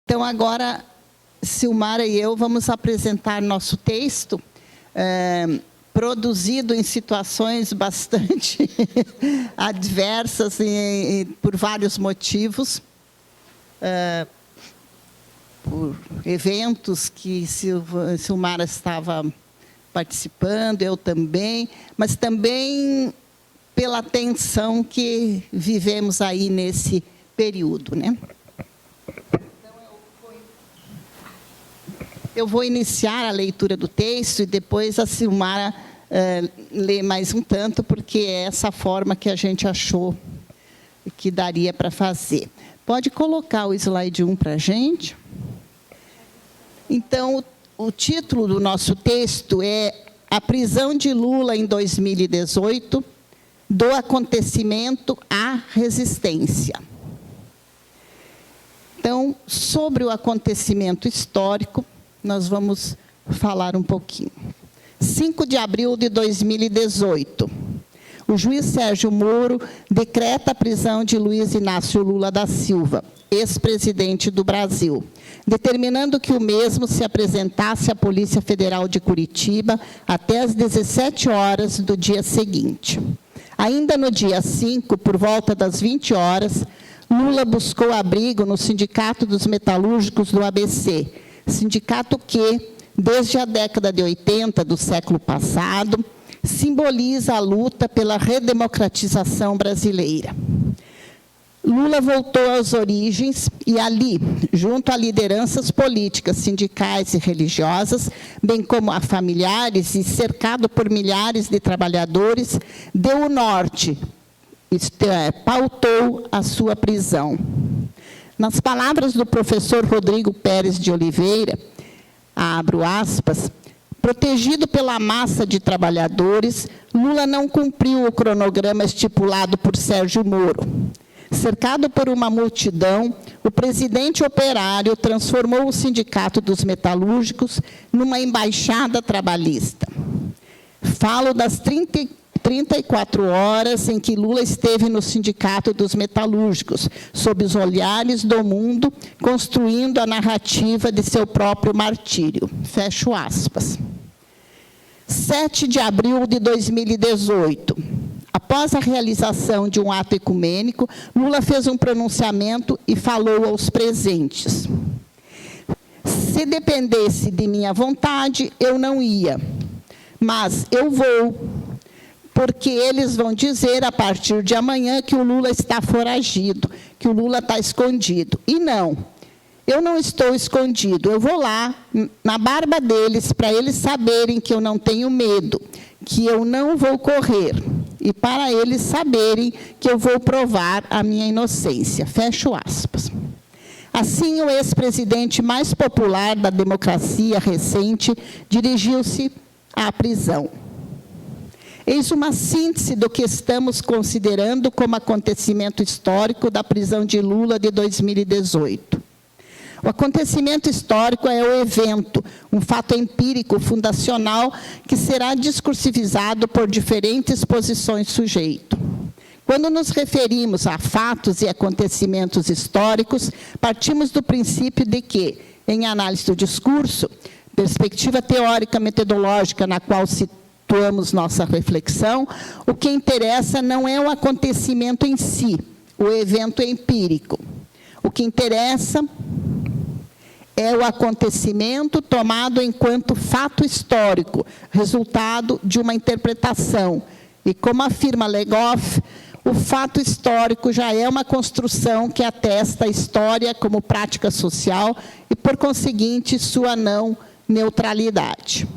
Então, agora, Silmara e eu vamos apresentar nosso texto, produzido em situações bastante adversas e por vários motivos, por eventos que Silmara estava participando, eu também, mas também pela tensão que vivemos aí nesse período, né? Eu vou iniciar a leitura do texto e depois a Silmara lê mais um tanto, porque é essa forma que a gente achou que daria para fazer. Pode colocar o slide 1 para a gente? Então, o título do nosso texto é A prisão de Lula em 2018, do acontecimento à resistência. Então, sobre o acontecimento histórico, nós vamos falar um pouquinho. 5 de abril de 2018, o juiz Sérgio Moro decreta a prisão de Luiz Inácio Lula da Silva, ex-presidente do Brasil, determinando que o mesmo se apresentasse à Polícia Federal de Curitiba até às 17 horas do dia seguinte. Ainda no dia 5, por volta das 20 horas, Lula buscou abrigo no Sindicato dos Metalúrgicos do ABC, sindicato que, desde a década de 80 do século passado, simboliza a luta pela redemocratização brasileira. Lula voltou às origens e ali, junto a lideranças políticas, sindicais e religiosas, bem como a familiares e cercado por milhares de trabalhadores, deu o norte, pautou a sua prisão. Nas palavras do professor Rodrigo Pérez de Oliveira, abro aspas, protegido pela massa de trabalhadores, Lula não cumpriu o cronograma estipulado por Sérgio Moro. Cercado por uma multidão, o presidente operário transformou o Sindicato dos Metalúrgicos numa embaixada trabalhista. Falo das 34 horas em que Lula esteve no Sindicato dos Metalúrgicos, sob os olhares do mundo, construindo a narrativa de seu próprio martírio. Fecho aspas. 7 de abril de 2018. Após a realização de um ato ecumênico, Lula fez um pronunciamento e falou aos presentes. Se dependesse de minha vontade, eu não ia, mas eu vou, porque eles vão dizer, a partir de amanhã, que o Lula está foragido, que o Lula está escondido. E não, eu não estou escondido, eu vou lá, na barba deles, para eles saberem que eu não tenho medo, que eu não vou correr, e para eles saberem que eu vou provar a minha inocência. Fecho aspas. Assim, o ex-presidente mais popular da democracia recente dirigiu-se à prisão. Eis uma síntese do que estamos considerando como acontecimento histórico da prisão de Lula de 2018. O acontecimento histórico é o evento, um fato empírico fundacional que será discursivizado por diferentes posições sujeito. Quando nos referimos a fatos e acontecimentos históricos, partimos do princípio de que, em análise do discurso, perspectiva teórica metodológica na qual situamos nossa reflexão, o que interessa não é o acontecimento em si, o evento empírico. O que interessa é o acontecimento tomado enquanto fato histórico, resultado de uma interpretação. E, como afirma Legoff, o fato histórico já é uma construção que atesta a história como prática social e, por conseguinte, sua não neutralidade.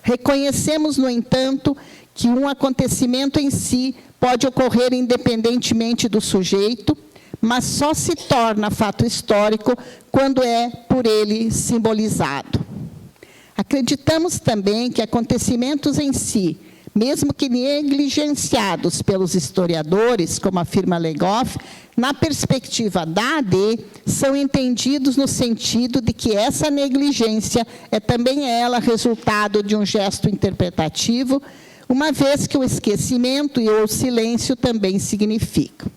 Reconhecemos, no entanto, que um acontecimento em si pode ocorrer independentemente do sujeito, mas só se torna fato histórico quando é por ele simbolizado. Acreditamos também que acontecimentos em si, mesmo que negligenciados pelos historiadores, como afirma Legoff, na perspectiva da AD, são entendidos no sentido de que essa negligência é também ela resultado de um gesto interpretativo, uma vez que o esquecimento e o silêncio também significam.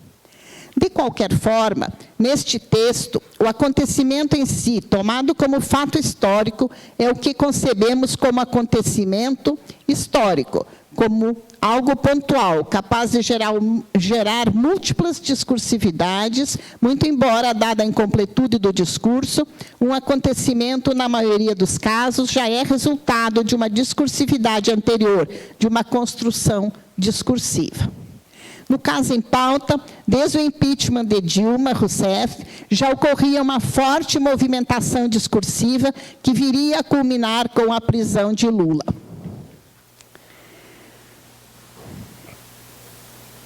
De qualquer forma, neste texto, o acontecimento em si, tomado como fato histórico, é o que concebemos como acontecimento histórico, como algo pontual, capaz de gerar múltiplas discursividades, muito embora, dada a incompletude do discurso, um acontecimento, na maioria dos casos, já é resultado de uma discursividade anterior, de uma construção discursiva. No caso em pauta, desde o impeachment de Dilma Rousseff, já ocorria uma forte movimentação discursiva que viria a culminar com a prisão de Lula.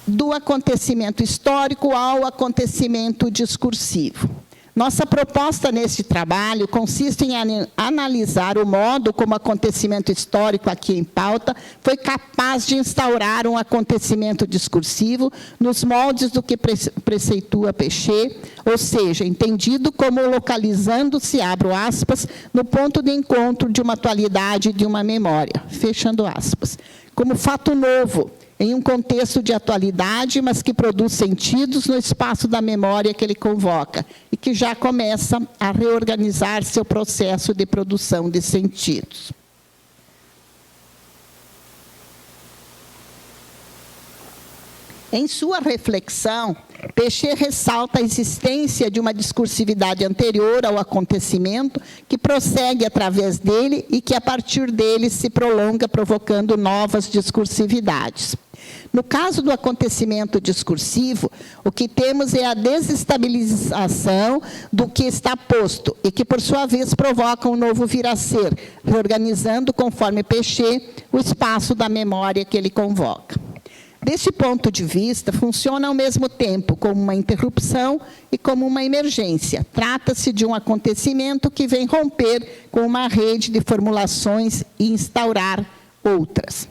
Do acontecimento histórico ao acontecimento discursivo. Nossa proposta neste trabalho consiste em analisar o modo como o acontecimento histórico aqui em pauta foi capaz de instaurar um acontecimento discursivo nos moldes do que preceitua Péchet, ou seja, entendido como localizando-se, abro aspas, no ponto de encontro de uma atualidade e de uma memória, fechando aspas, como fato novo, em um contexto de atualidade, mas que produz sentidos no espaço da memória que ele convoca, e que já começa a reorganizar seu processo de produção de sentidos. Em sua reflexão, Péchet ressalta a existência de uma discursividade anterior ao acontecimento que prossegue através dele e que, a partir dele, se prolonga, provocando novas discursividades. No caso do acontecimento discursivo, o que temos é a desestabilização do que está posto e que, por sua vez, provoca um novo vir a ser, reorganizando, conforme Péchet, o espaço da memória que ele convoca. Deste ponto de vista, funciona ao mesmo tempo como uma interrupção e como uma emergência. Trata-se de um acontecimento que vem romper com uma rede de formulações e instaurar outras.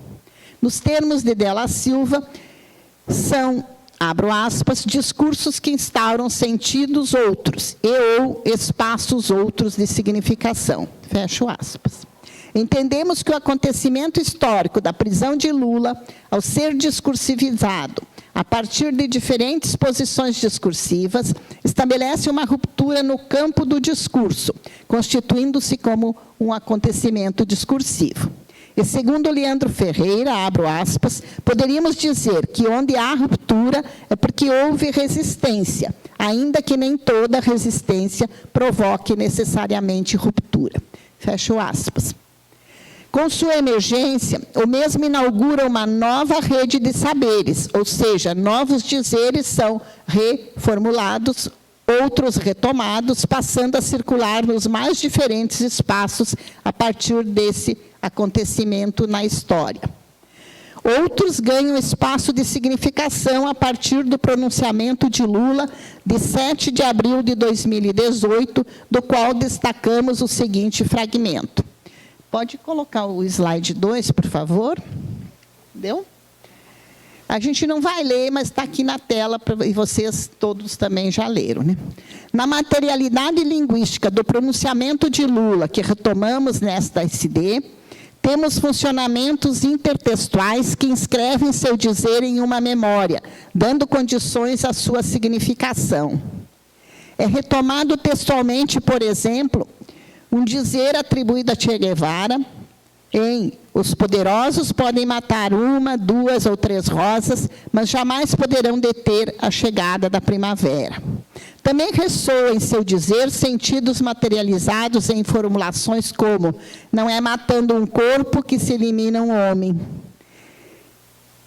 Nos termos de Della Silva, são, abro aspas, discursos que instauram sentidos outros e ou espaços outros de significação, fecho aspas. Entendemos que o acontecimento histórico da prisão de Lula, ao ser discursivizado a partir de diferentes posições discursivas, estabelece uma ruptura no campo do discurso, constituindo-se como um acontecimento discursivo. E, segundo Leandro Ferreira, abro aspas, poderíamos dizer que onde há ruptura é porque houve resistência, ainda que nem toda resistência provoque necessariamente ruptura. Fecho aspas. Com sua emergência, o mesmo inaugura uma nova rede de saberes, ou seja, novos dizeres são reformulados, outros retomados, passando a circular nos mais diferentes espaços a partir desse acontecimento na história. Outros ganham espaço de significação a partir do pronunciamento de Lula, de 7 de abril de 2018, do qual destacamos o seguinte fragmento. Pode colocar o slide 2, por favor? Deu? A gente não vai ler, mas está aqui na tela, e vocês todos também já leram, né? Na materialidade linguística do pronunciamento de Lula, que retomamos nesta SD, temos funcionamentos intertextuais que inscrevem seu dizer em uma memória, dando condições à sua significação. É retomado textualmente, por exemplo, um dizer atribuído a Che Guevara em os poderosos podem matar 1, 2 ou 3 rosas, mas jamais poderão deter a chegada da primavera. Também ressoa em seu dizer sentidos materializados em formulações como não é matando um corpo que se elimina um homem.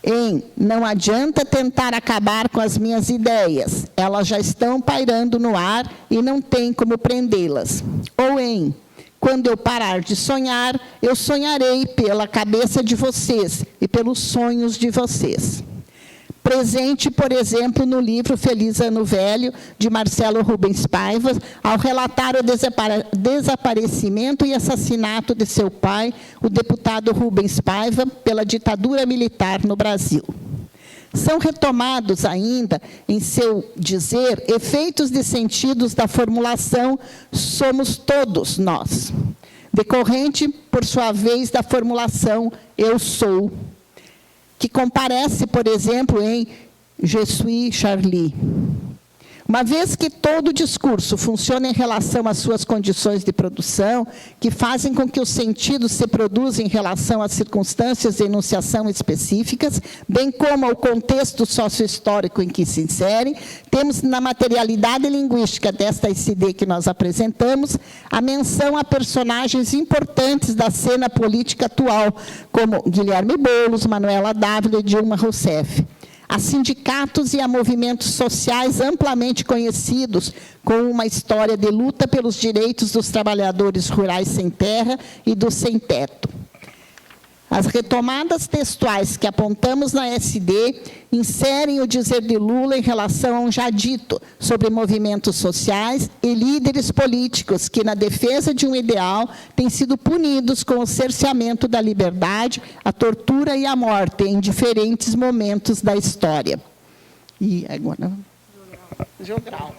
Em não adianta tentar acabar com as minhas ideias, elas já estão pairando no ar e não tem como prendê-las. Ou em quando eu parar de sonhar, eu sonharei pela cabeça de vocês e pelos sonhos de vocês. Presente, por exemplo, no livro Feliz Ano Velho, de Marcelo Rubens Paiva, ao relatar o desaparecimento e assassinato de seu pai, o deputado Rubens Paiva, pela ditadura militar no Brasil. São retomados ainda, em seu dizer, efeitos de sentidos da formulação somos todos nós, decorrente, por sua vez, da formulação eu sou, que comparece, por exemplo, em Je suis Charlie. Uma vez que todo discurso funciona em relação às suas condições de produção, que fazem com que os sentidos se produzam em relação às circunstâncias de enunciação específicas, bem como ao contexto sociohistórico em que se inserem, temos na materialidade linguística desta SD que nós apresentamos, a menção a personagens importantes da cena política atual, como Guilherme Boulos, Manuela Dávila e Dilma Rousseff. A sindicatos e a movimentos sociais amplamente conhecidos, com uma história de luta pelos direitos dos trabalhadores rurais sem terra e dos sem teto. As retomadas textuais que apontamos na SD inserem o dizer de Lula em relação a um já dito sobre movimentos sociais e líderes políticos que, na defesa de um ideal, têm sido punidos com o cerceamento da liberdade, a tortura e a morte em diferentes momentos da história. E agora, Jogral.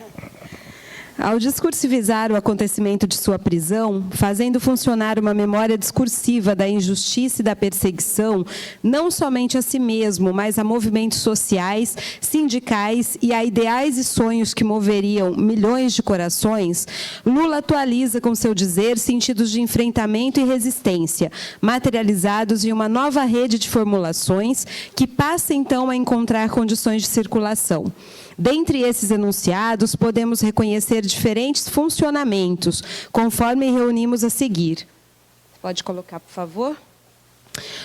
Ao discursivizar o acontecimento de sua prisão, fazendo funcionar uma memória discursiva da injustiça e da perseguição, não somente a si mesmo, mas a movimentos sociais, sindicais e a ideais e sonhos que moveriam milhões de corações, Lula atualiza com seu dizer sentidos de enfrentamento e resistência, materializados em uma nova rede de formulações que passa, então, a encontrar condições de circulação. Dentre esses enunciados, podemos reconhecer diferentes funcionamentos, conforme reunimos a seguir. Pode colocar, por favor?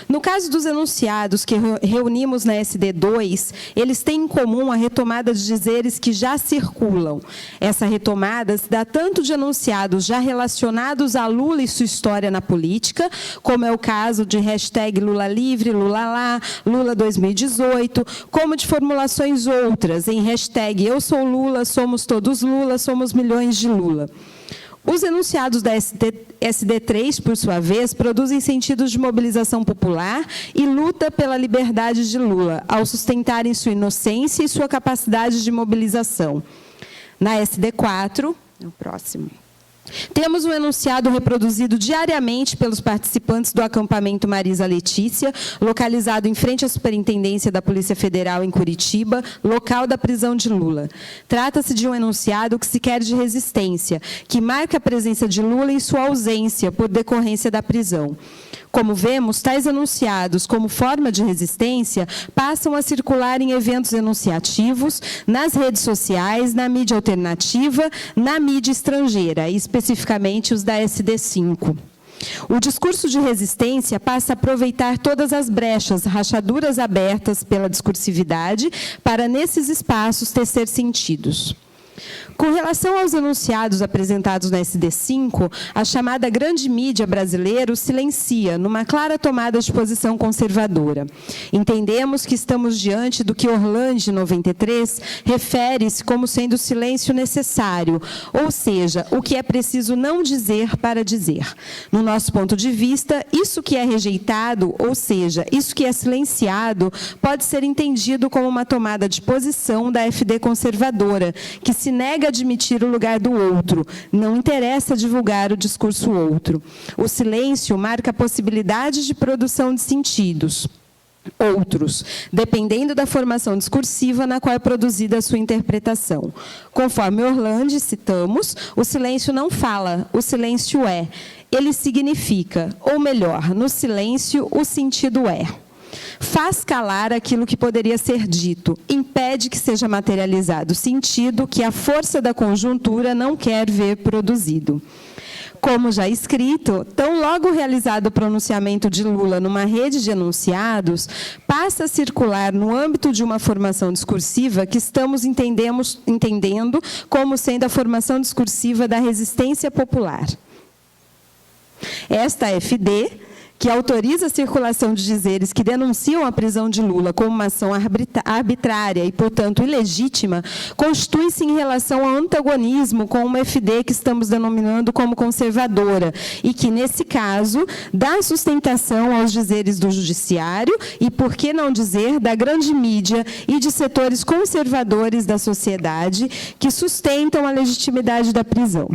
No caso dos enunciados que reunimos na SD2, eles têm em comum a retomada de dizeres que já circulam. Essa retomada se dá tanto de enunciados já relacionados a Lula e sua história na política, como é o caso de hashtag Lula livre, Lula lá, Lula 2018, como de formulações outras em hashtag Eu sou Lula, somos todos Lula, somos milhões de Lula. Os enunciados da SD3, por sua vez, produzem sentidos de mobilização popular e luta pela liberdade de Lula, ao sustentarem sua inocência e sua capacidade de mobilização. Na SD4, o próximo. Temos um enunciado reproduzido diariamente pelos participantes do acampamento Marisa Letícia, localizado em frente à Superintendência da Polícia Federal em Curitiba, local da prisão de Lula. Trata-se de um enunciado que se quer de resistência, que marca a presença de Lula em sua ausência por decorrência da prisão. Como vemos, tais enunciados, como forma de resistência, passam a circular em eventos enunciativos, nas redes sociais, na mídia alternativa, na mídia estrangeira, e especificamente os da SD5. O discurso de resistência passa a aproveitar todas as brechas, rachaduras abertas pela discursividade, para, nesses espaços, tecer sentidos. Com relação aos enunciados apresentados na SD5, a chamada grande mídia brasileira o silencia, numa clara tomada de posição conservadora. Entendemos que estamos diante do que Orlandi, 93, refere-se como sendo o silêncio necessário, ou seja, o que é preciso não dizer para dizer. No nosso ponto de vista, isso que é rejeitado, ou seja, isso que é silenciado, pode ser entendido como uma tomada de posição da FD conservadora, que se nega a admitir o lugar do outro, não interessa divulgar o discurso outro. O silêncio marca a possibilidade de produção de sentidos outros, dependendo da formação discursiva na qual é produzida a sua interpretação. Conforme Orlandi, citamos, o silêncio não fala, o silêncio é. Ele significa, ou melhor, no silêncio, o sentido é. Faz calar aquilo que poderia ser dito, impede que seja materializado sentido que a força da conjuntura não quer ver produzido. Como já escrito, tão logo realizado o pronunciamento de Lula numa rede de enunciados, passa a circular no âmbito de uma formação discursiva que estamos entendendo como sendo a formação discursiva da resistência popular. Esta FD, que autoriza a circulação de dizeres que denunciam a prisão de Lula como uma ação arbitrária e, portanto, ilegítima, constitui-se em relação ao antagonismo com uma FD que estamos denominando como conservadora e que, nesse caso, dá sustentação aos dizeres do judiciário e, por que não dizer, da grande mídia e de setores conservadores da sociedade que sustentam a legitimidade da prisão.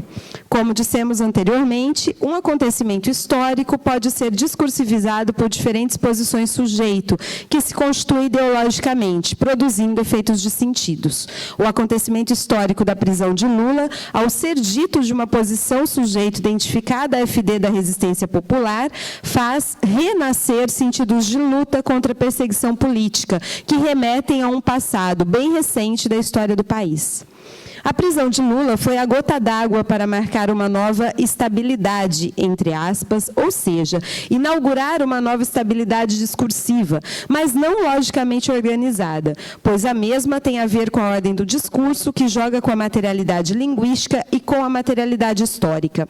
Como dissemos anteriormente, um acontecimento histórico pode ser discutido discursivizado por diferentes posições sujeito, que se constitui ideologicamente, produzindo efeitos de sentidos. O acontecimento histórico da prisão de Lula, ao ser dito de uma posição sujeito identificada à FD da resistência popular, faz renascer sentidos de luta contra a perseguição política, que remetem a um passado bem recente da história do país. A prisão de Lula foi a gota d'água para marcar uma nova estabilidade, entre aspas, ou seja, inaugurar uma nova estabilidade discursiva, mas não logicamente organizada, pois a mesma tem a ver com a ordem do discurso, que joga com a materialidade linguística e com a materialidade histórica.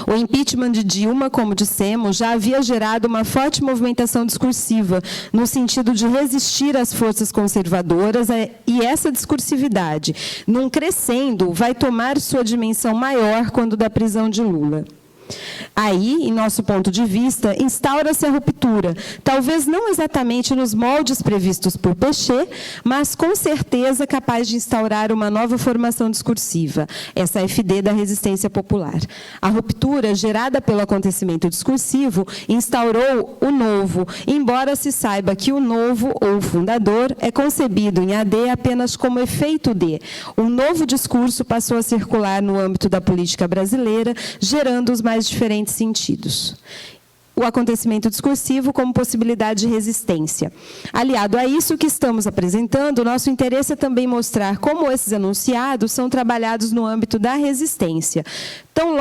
O impeachment de Dilma, como dissemos, já havia gerado uma forte movimentação discursiva, no sentido de resistir às forças conservadoras, e essa discursividade, num crescendo, vai tomar sua dimensão maior quando da prisão de Lula. Aí, em nosso ponto de vista, instaura-se a ruptura, talvez não exatamente nos moldes previstos por Péchet, mas com certeza capaz de instaurar uma nova formação discursiva, essa FD da resistência popular. A ruptura, gerada pelo acontecimento discursivo, instaurou o novo, embora se saiba que o novo, ou o fundador, é concebido em AD apenas como efeito de. Um novo discurso passou a circular no âmbito da política brasileira, gerando os mais diferentes sentidos. O acontecimento discursivo como possibilidade de resistência. Aliado a isso que estamos apresentando, nosso interesse é também mostrar como esses enunciados são trabalhados no âmbito da resistência. Tão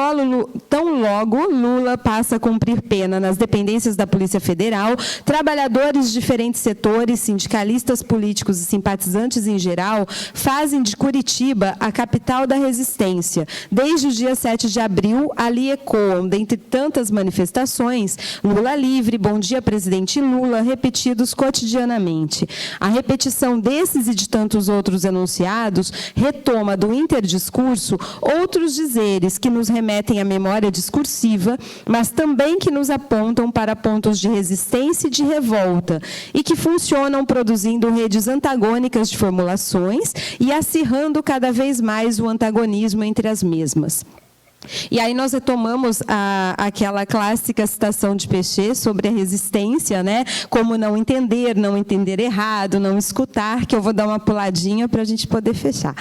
logo Lula passa a cumprir pena nas dependências da Polícia Federal, trabalhadores de diferentes setores, sindicalistas, políticos e simpatizantes em geral, fazem de Curitiba a capital da resistência. Desde o dia 7 de abril, ali ecoam, dentre tantas manifestações, Lula livre, bom dia presidente Lula, repetidos cotidianamente. A repetição desses e de tantos outros enunciados retoma do interdiscurso outros dizeres que nos remetem à memória discursiva, mas também que nos apontam para pontos de resistência e de revolta, e que funcionam produzindo redes antagônicas de formulações e acirrando cada vez mais o antagonismo entre as mesmas. E aí nós retomamos aquela clássica citação de Péchet sobre a resistência, né? Como não entender errado, não escutar, que eu vou dar uma puladinha para a gente poder fechar.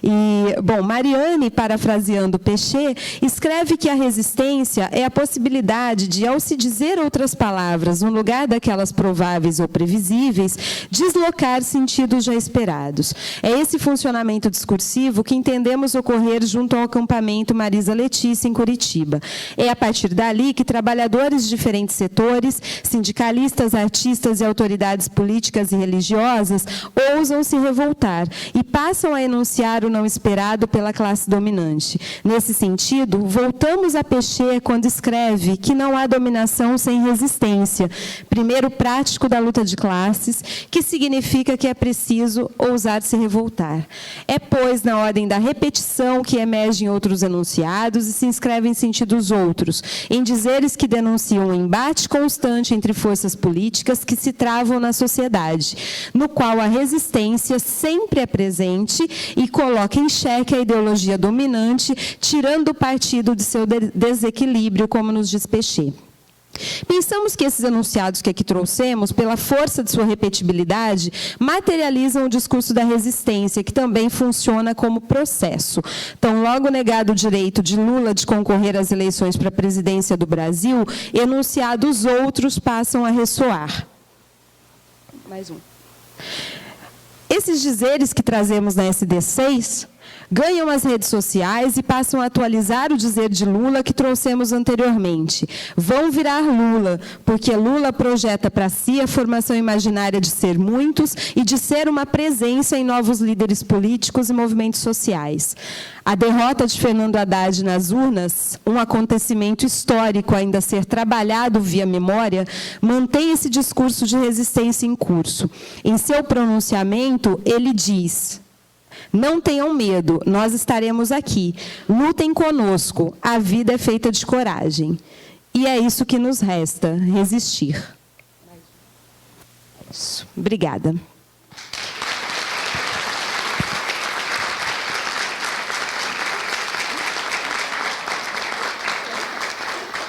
E, bom, Mariane, parafraseando Péchet, escreve que a resistência é a possibilidade de, ao se dizer outras palavras, no lugar daquelas prováveis ou previsíveis, deslocar sentidos já esperados. É esse funcionamento discursivo que entendemos ocorrer junto ao acampamento Marisa Letícia, em Curitiba. É a partir dali que trabalhadores de diferentes setores, sindicalistas, artistas e autoridades políticas e religiosas ousam se revoltar e passam a enunciar o não esperado pela classe dominante. Nesse sentido, voltamos a Péchet quando escreve que não há dominação sem resistência, primeiro prático da luta de classes, que significa que é preciso ousar se revoltar. É, pois, na ordem da repetição que emergem outros enunciados e se inscrevem em sentidos outros, em dizeres que denunciam um embate constante entre forças políticas que se travam na sociedade, no qual a resistência sempre é presente e coloca em xeque a ideologia dominante, tirando partido de seu desequilíbrio, como nos diz Péchet. Pensamos que esses enunciados que aqui trouxemos, pela força de sua repetibilidade, materializam o discurso da resistência, que também funciona como processo. Tão logo negado o direito de Lula de concorrer às eleições para a presidência do Brasil, enunciados outros passam a ressoar. Mais um. Esses dizeres que trazemos na SD6 ganham as redes sociais e passam a atualizar o dizer de Lula que trouxemos anteriormente. Vão virar Lula, porque Lula projeta para si a formação imaginária de ser muitos e de ser uma presença em novos líderes políticos e movimentos sociais. A derrota de Fernando Haddad nas urnas, um acontecimento histórico ainda a ser trabalhado via memória, mantém esse discurso de resistência em curso. Em seu pronunciamento, ele diz: não tenham medo, nós estaremos aqui. Lutem conosco, a vida é feita de coragem. E é isso que nos resta, resistir. Isso. Obrigada.